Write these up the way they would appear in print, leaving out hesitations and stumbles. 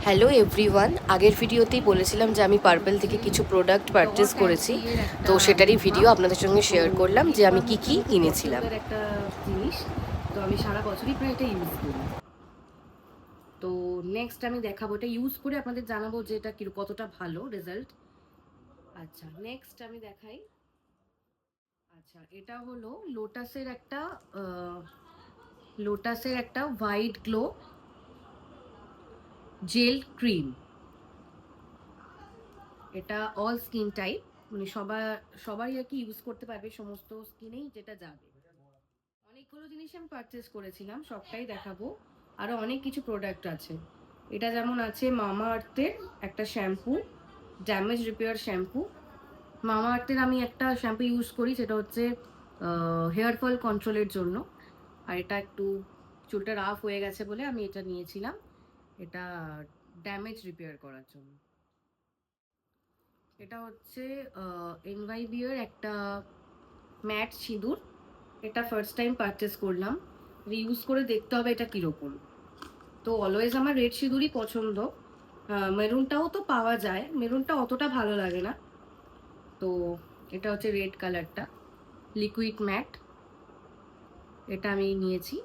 Hello everyone, আগের ভিডিওতেই বলেছিলাম যে আমি পার্পেল থেকে কিছু প্রোডাক্ট পারচেস করেছি, তো সেটারই ভিডিও আপনাদের সঙ্গে শেয়ার করলাম যে আমি কি কি কিনেছিলাম। একটা জিনিস, তো আমি সারা বছরই প্রায় এটা ইউজ করি। তো নেক্সট আমি দেখাবো, এটা ইউজ করে আপনাদের জানাবো যে এটা কতটা ভালো রেজাল্ট। আচ্ছা, নেক্সট আমি দেখাই। আচ্ছা, এটা হলো লোটাসের একটা হোয়াইট গ্লো জেল ক্রিম। এটা অল স্কিন টাইপ, মানে সবাই আর কি ইউজ করতে পারবে, সমস্ত স্কিনেই যেটা যাবে। অনেকগুলো জিনিস আমি পারচেস করেছিলাম, সবটাই দেখাবো। আরো অনেক কিছু প্রোডাক্ট আছে। এটা যেমন আছে মামা আর্থের একটা শ্যাম্পু, ড্যামেজ রিপেয়ার শ্যাম্পু। মামা আর্থের আমি একটা শ্যাম্পু ইউজ করি, সেটা হচ্ছে হেয়ার ফল কন্ট্রোলের জন্য। আর এটা একটু চুলটা রাফ হয়ে গেছে বলে আমি এটা নিয়েছিলাম, এটা ড্যামেজ রিপেয়ার করার জন্য। এটা হচ্ছে এনভাইবিয়ার একটা ম্যাট সিঁদুর। এটা ফার্স্ট টাইম পারচেস করলাম, ইউজ করে দেখতে হবে এটা কিরকম। তো অলওয়েজ আমার রেড সিঁদুরই পছন্দ। মেরুনটাও তো পাওয়া যায়, মেরুনটা অতটা ভালো লাগে না। তো এটা হচ্ছে রেড কালারটা, লিকুইড ম্যাট, এটা আমি নিয়েছি।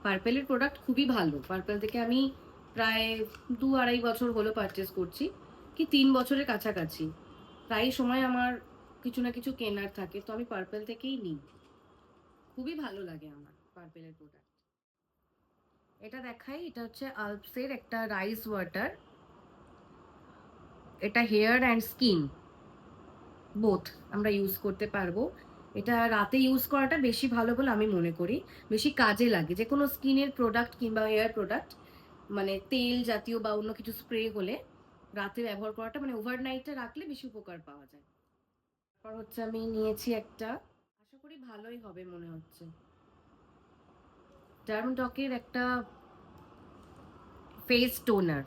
পার্পেলের প্রোডাক্ট খুবই ভালো। পার্পেল থেকে আমি প্রায় 2-2.5 বছর হলো পারচেস করছি, কি 3 বছরের কাছাকাছি। প্রায় সময় আমার কিছু না কিছু কেনার থাকে, তো আমি পার্পেল থেকেই নিই। খুবই ভালো লাগে আমার পার্পেলের প্রোডাক্ট। এটা দেখাই, এটা হচ্ছে আলপসের একটা রাইস ওয়াটার। এটা হেয়ার অ্যান্ড স্কিন বোথ আমরা ইউজ করতে পারবো। এটা রাতে ইউজ করাটা বেশি ভালো বলে আমি মনে করি, বেশি কাজে লাগে যে কোনো স্কিনের প্রোডাক্ট কিংবা হেয়ার প্রোডাক্ট, মানে তেল জাতীয় বা অন্য কিছু স্প্রে হলে রাতে ব্যবহার করাটা, মানে ওভারনাইটে রাখলে বেশি উপকার পাওয়া যায়। তারপর হচ্ছে আমি নিয়েছি একটা, আশা করি ভালোই হবে মনে হচ্ছে, ডার্মডকের একটা ফেস টোনার।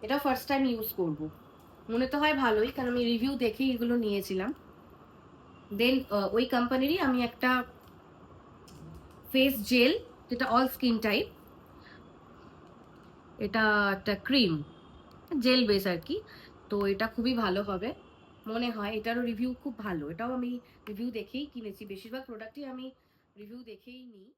এটা ফার্স্ট টাইম ইউজ করব, মনে তো হয় ভালোই, কারণ আমি রিভিউ দেখেই এগুলো নিয়েছিলাম। দেন ওই কোম্পানিরই আমি একটা ফেস জেল, যেটা অল স্কিন টাইপ, এটা একটা ক্রিম, জেল বেস আর কি। তো এটা খুবই ভালো হবে মনে হয়, এটারও রিভিউ খুব ভালো। এটাও আমি রিভিউ দেখেই কিনেছি, বেশিরভাগ প্রোডাক্টই আমি রিভিউ দেখেই নিই।